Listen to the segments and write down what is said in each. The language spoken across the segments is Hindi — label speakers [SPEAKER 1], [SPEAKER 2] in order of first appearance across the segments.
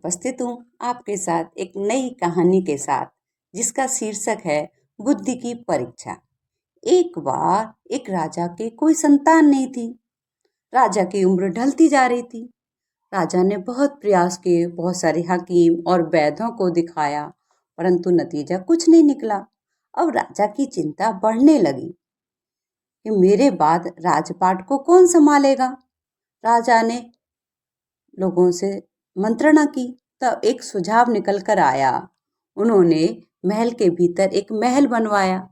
[SPEAKER 1] उपस्थित हूँ आपके साथ एक नई कहानी के साथ जिसका शीर्षक है बुद्धि की परीक्षा। एक बार एक राजा के कोई संतान नहीं थी। राजा की उम्र ढलती जा रही थी। राजा ने बहुत प्रयास किए, बहुत सारे हकीम और वैद्यों को दिखाया, परंतु नतीजा कुछ नहीं निकला। अब राजा की चिंता बढ़ने लगी कि मेरे बाद राजपाट को कौन संभालेगा। राजा ने लोगों से मंत्रणा की, तब एक सुझाव निकल कर आया। उन्होंने महल के भीतर एक महल बनवाया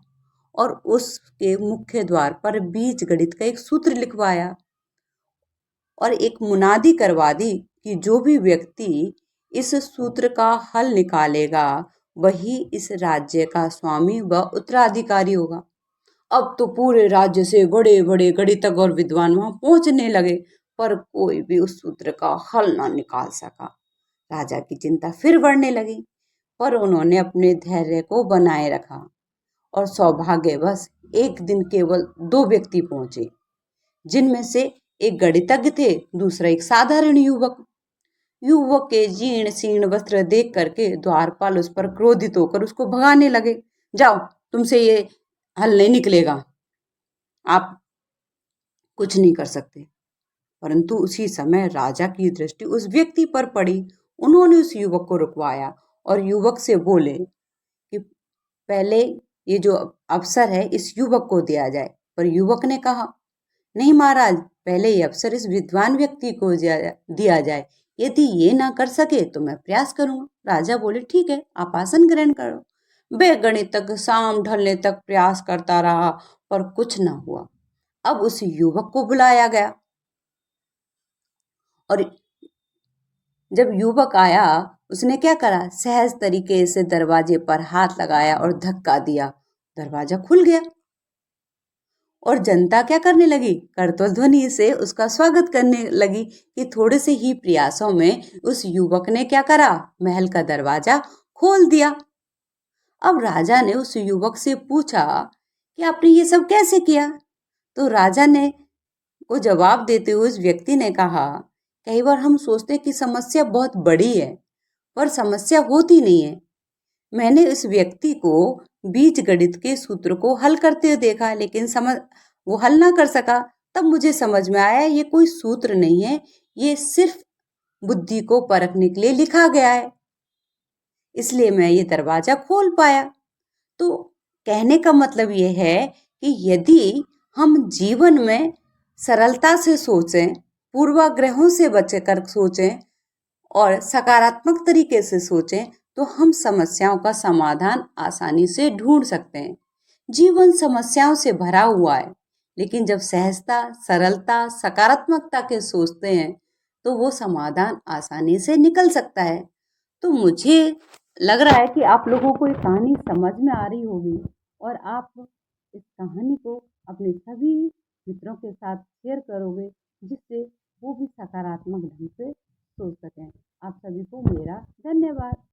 [SPEAKER 1] और उसके मुख्य द्वार पर बीज गणित का एक सूत्र लिखवाया और एक मुनादी करवा दी कि जो भी व्यक्ति इस सूत्र का हल निकालेगा वही इस राज्य का स्वामी व उत्तराधिकारी होगा। अब तो पूरे राज्य से बड़े बड़े गणितज्ञ और विद्वान वहां पहुंचने लगे, पर कोई भी उस सूत्र का हल ना निकाल सका। राजा की चिंता फिर बढ़ने लगी, पर उन्होंने अपने धैर्य को बनाए रखा और सौभाग्यवश एक दिन केवल दो व्यक्ति पहुंचे, जिनमें से एक गणितज्ञ थे, दूसरा एक साधारण युवक। युवक के जीर्ण शीर्ण वस्त्र देख करके द्वारपाल उस पर क्रोधित होकर उसको भगाने लगे। जाओ, तुमसे ये हल नहीं निकलेगा, आप कुछ नहीं कर सकते। परंतु उसी समय राजा की दृष्टि उस व्यक्ति पर पड़ी। उन्होंने उस युवक को रुकवाया और युवक से बोले कि पहले ये जो अवसर है इस युवक को दिया जाए। पर युवक ने कहा, नहीं महाराज, पहले ये अवसर इस विद्वान व्यक्ति को दिया जाए। यदि ये ना कर सके तो मैं प्रयास करूंगा। राजा बोले, ठीक है, आप आसन ग्रहण करो। वह गणितज्ञ शाम ढलने तक प्रयास करता रहा, पर कुछ ना हुआ। अब उस युवक को बुलाया गया और जब युवक आया, उसने क्या करा, सहज तरीके से दरवाजे पर हाथ लगाया और धक्का दिया। दरवाजा खुल गया और जनता क्या करने लगी, करतल ध्वनि से उसका स्वागत करने लगी कि थोड़े से ही प्रयासों में उस युवक ने क्या करा, महल का दरवाजा खोल दिया। अब राजा ने उस युवक से पूछा कि आपने ये सब कैसे किया। तो राजा ने को जवाब देते हुए उस व्यक्ति ने कहा, कई बार हम सोचते कि समस्या बहुत बड़ी है, पर समस्या होती नहीं है। मैंने इस व्यक्ति को बीज गणित के सूत्र को हल करते हुए देखा, लेकिन वो हल ना कर सका। तब मुझे समझ में आया ये कोई सूत्र नहीं है, ये सिर्फ बुद्धि को परखने के लिए लिखा गया है, इसलिए मैं ये दरवाजा खोल पाया। तो कहने का मतलब ये है कि यदि हम जीवन में सरलता से सोचें, पूर्वाग्रहों से बचकर सोचें और सकारात्मक तरीके से सोचें, तो हम समस्याओं का समाधान आसानी से ढूंढ सकते हैं। जीवन समस्याओं से भरा हुआ है, लेकिन जब सहजता, सरलता, सकारात्मकता के सोचते हैं तो वो समाधान आसानी से निकल सकता है। तो मुझे लग रहा है कि आप लोगों को ये कहानी समझ में आ रही होगी और आप इस कहानी को अपने सभी मित्रों के साथ शेयर करोगे, जिससे वो भी सकारात्मक ढंग से सोच सकें। आप सभी को मेरा धन्यवाद।